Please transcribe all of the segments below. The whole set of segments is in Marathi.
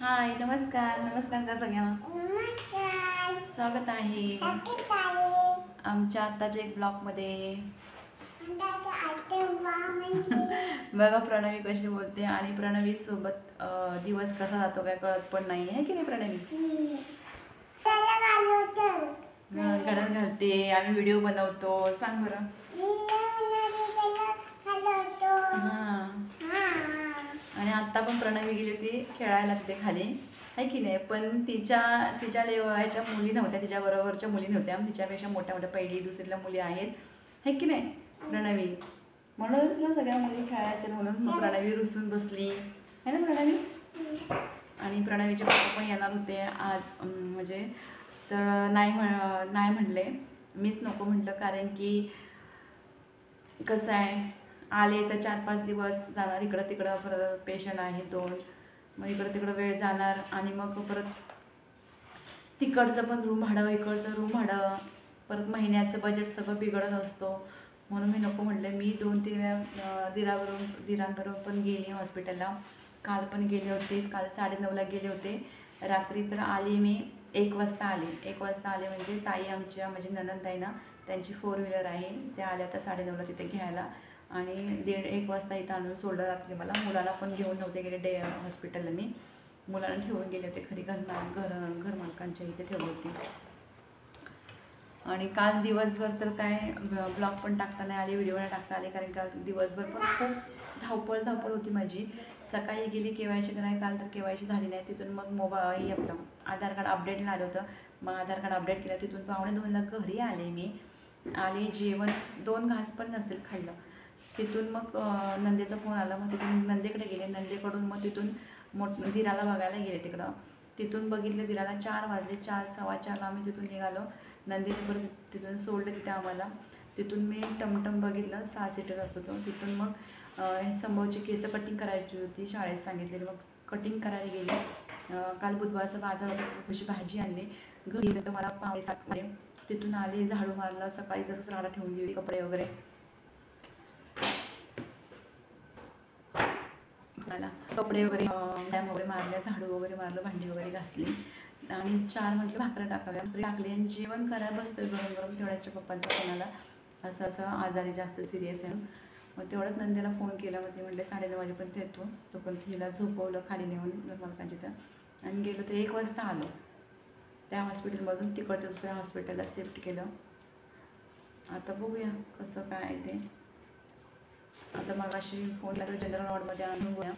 हाय, नमस्कार नमस्कार का सगळ्यांना. नमस्कार. स्वागत आहे स्वागत आहे. आमच्या आत्ताच्या एक ब्लॉगमध्ये. अंदाजा आठवा म्हणजे बघा प्रणवी कशी बोलते आणि प्रणवी सोबत दिवस कसा जातो काय कळत पण नाही आहे की नाही प्रणवी. त्याला घालवतो. घरात घालते, आम्ही व्हिडिओ बनवतो. सांग बरं. हां, आणि आत्ता पण प्रणवी गेली होती खेळायला तिथे खाली, आहे की नाही. पण तिच्या लेवलच्या मुली नव्हत्या, तिच्या बरोबरच्या मुली नव्हत्या. तिच्यापेक्षा मोठ्या मोठ्या पहिली दुसरीला मुली आहेत, आहे की नाही प्रणवी. म्हणून तुला सगळ्या मुली खेळायचं म्हणून मग प्रणवी रुसून बसली आहे ना प्रणवी. आणि प्रणवीचे पप्पा पण येणार होते आज, म्हणजे तर नाही म्हणले, मीच नको म्हटलं. कारण की कसं आहे, आले तर 4-5 दिवस जाणार, इकडं तिकडं परत पेशंट आहे 2, मग इकडं तिकडं वेळ जाणार. आणि मग परत तिकडचं पण रूम भाडं, इकडचं रूम भाडं, परत महिन्याचं बजेट सगळं बिघडत असतो. म्हणून मी नको म्हटले. मी 2-3 वेळा दिरांबरोबर पण गेली हॉस्पिटलला. काल पण गेले होते, काल 9:30ला गेले होते. रात्री तर आली मी 1 वाजता आले. 1 वाजता आले म्हणजे ताई आमच्या, म्हणजे ननंद ताई ना, त्यांची 4 व्हीलर आहे, त्या आल्या तर 9:30ला तिथे घ्यायला. आणि 1:30 वाजता इथं आणून सोडलं रात्री मला. मुलाला पण घेऊन नव्हते गेले हॉस्पिटलला. मी मुलाला ठेवून गेले होते घरी, घरमालकांच्या इथे ठेवली होती. आणि काल दिवसभर तर काय ब्लॉग पण टाकता नाही आले, व्हिडिओ नाही टाकता आले. कारण काल दिवसभर पण खूप धावपळ होती माझी. सकाळी गेली KYC करायला, काल तर KYC झाली नाही. तिथून मग मोबाईल आपलं आधार कार्ड अपडेटला आलं होतं, मग आधार कार्ड अपडेट केलं. तिथून 1:45ला घरी आले. मी आले, जेवण 2 घास पण नसतील खाल्लं. तिथून मग नंदेचा फोन आला, मग तिथून नंदेकडे गेले. नंदेकडून मग तिथून दिराला बघायला गेले तिकडं. तिथून बघितलं दिराला 4 वाजले. 4-4:15ला आम्ही तिथून निघालो. नंदेने परत तिथून सोडलं तिथे आम्हाला. तिथून मी टमटम बघितलं, 6 सीटर असतो तो. तिथून मग संभवची केस कटिंग करायची होती, शाळेत सांगितलेली, मग कटिंग करायला गेले. काल बुधवारचा बाजार होता, कशी भाजी आणली. घरी गेलं तर मला 6:45 वाजले. तिथून आले, झाडू मारला, सकाळी तसंच राडा ठेवून गेली, कपडे वगैरे कपडे वगैरे डॅम वगैरे मारल्या, झाडू वगैरे मारलं, भांडी वगैरे घासली. आणि 4 म्हटलं भाकऱ्या टाकाव्या, टाकले आणि जेवण करायला बसतोय गरम गरम. तेवढ्याच्या पप्पांचा फोन आला, असं आजारी जास्त सिरियस आहे. मग तेवढंच नंदेला फोन केला. मग ते म्हटले 9:30 वाजेपर्यंत येतो. तो पण हिला झोपवलं खाली नेऊन घरमालकांच्या इथं आणि गेलो. तर 1 वाजता आलो. त्या हॉस्पिटलमधून तिकडच्या दुसऱ्या हॉस्पिटलला शिफ्ट केलं. आता बघूया कसं काय आहे ते. आता मगाशी फोन केला, जनरल वॉर्डमध्ये आणून बघूया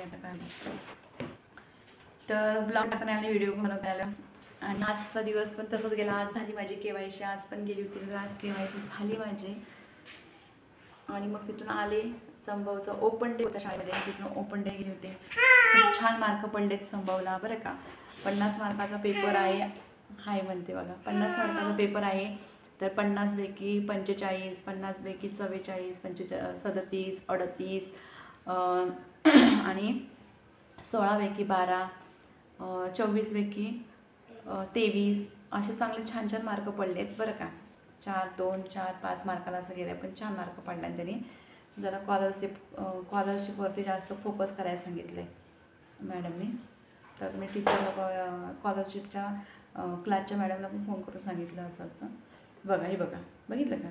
आता काय. तर ब्लॉग टाकण्याला, व्हिडिओ बनवता आला. आणि आजचा दिवस पण तसंच गेला. आज झाली माझी KYC, आज पण गेली होती, आज KYC झाली माझी. आणि मग तिथून आले. संभवचा ओपन डे होता शाळेमध्ये, तिथून ओपन डे गेले होते. खूप छान मार्क पडलेत संभवला बरं का. 50 मार्काचा पेपर आहे. हाय म्हणते बघा, 50 मार्काचा पेपर आहे. तर 50 पैकी 45, 50 पैकी 44, 37, 38 आणि 16 पैकी 12, 24 पैकी 23 असे चांगले छान छान मार्क पडलेत बरं का. 4, 2, 4, 5 मार्काला असं गेलं, पण छान मार्क पडला. त्यांनी जरा स्कॉलरशिपवरती जास्त फोकस करायला सांगितलं आहे मॅडमनी. तर मी टीचरला, स्कॉलरशिपच्या क्लासच्या मॅडमला पण फोन करून सांगितलं असं बघा. हे बघा, बघितलं का,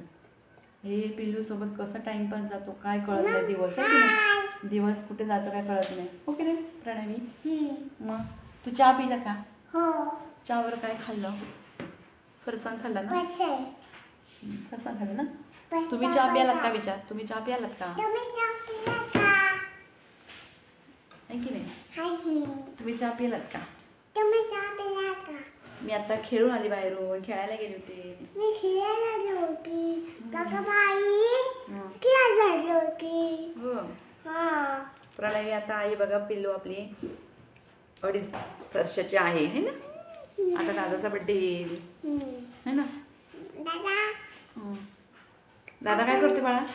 हे पिल्लूसोबत कसं टाईमपास जातो काय कळत नाही. दिवस कुठे जातो काय कळत नाही. ओके रे प्रणवी. मग तू चहा पिला का? हो. चहावर काय खाल्लं? फरसाण खाल्लं ना? फरसाण खाल्लं ना? तुम्ही चहा प्यालात का? विचार, तुम्ही चहा प्यालात का? आहे की नाही? तुम्ही चहा पिलात का? मी आता खेळून आली, बाहेरून खेळायला गेले होते. मी खेळायला गेली होती. क्लास होती. हो. प्रणवी आता आई बघा, पिल्लू आपली 2.5 वर्षाची आहे, है ना. आता दादाचा बर्थडे येईल, है ना. दादा काय करतोय बाळा?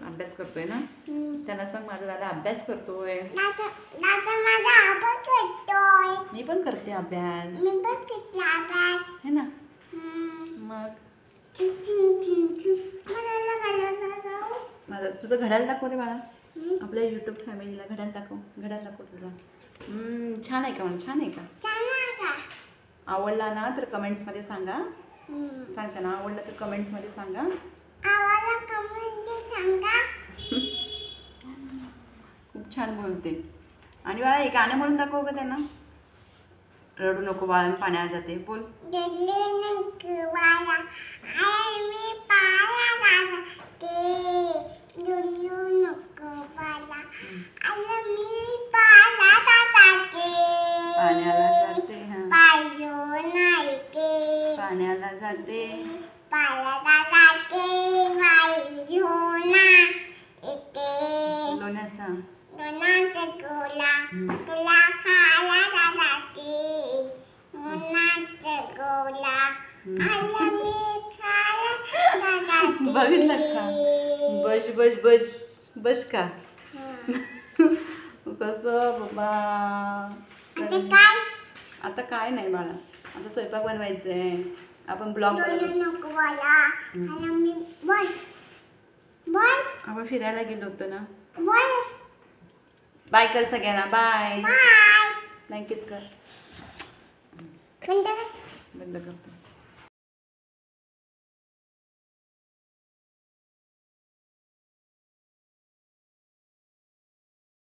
अभ्यास करतोय ना. त्यांना सांग माझा दादा अभ्यास करतोय. मी पण करते अभ्यास, है ना. मग माझं तुझं घड्याळ दाखव रे बाळा. आपल्या यूट्यूब फॅमिलीला घड्याळ दाखव तुझा. छान आहे का मग? छान आहे का? आवडला ना तर कमेंट्समध्ये सांगा. सांगता ना आवडलं तर कमेंट्समध्ये सांगा. खूप छान बोलते. आणि बाळा एक गाणं म्हणून दाखव का त्यांना. रडू नको बाळा, मी पाण्यात जाते. बोल. पाण्याला जाते. हा पाण्याला जाते. लोण्याचा तुला खायला जाते उन्हाचं गोला आलं मी खायला जाते. बघितलं का? बस बस बस बस का? कसं बाबा. आता काय? आता काय नाही बाळा, आता स्वयंपाक बनवायचं आहे. आपण ब्लॉग नको मला. आलं मी बोल बोल आपण फिरायला गेलो होतो ना. बोल बाय कर सगळ्यांना. बाय. बाय. थँक्यूच कर. बंद कर. बंद करतो.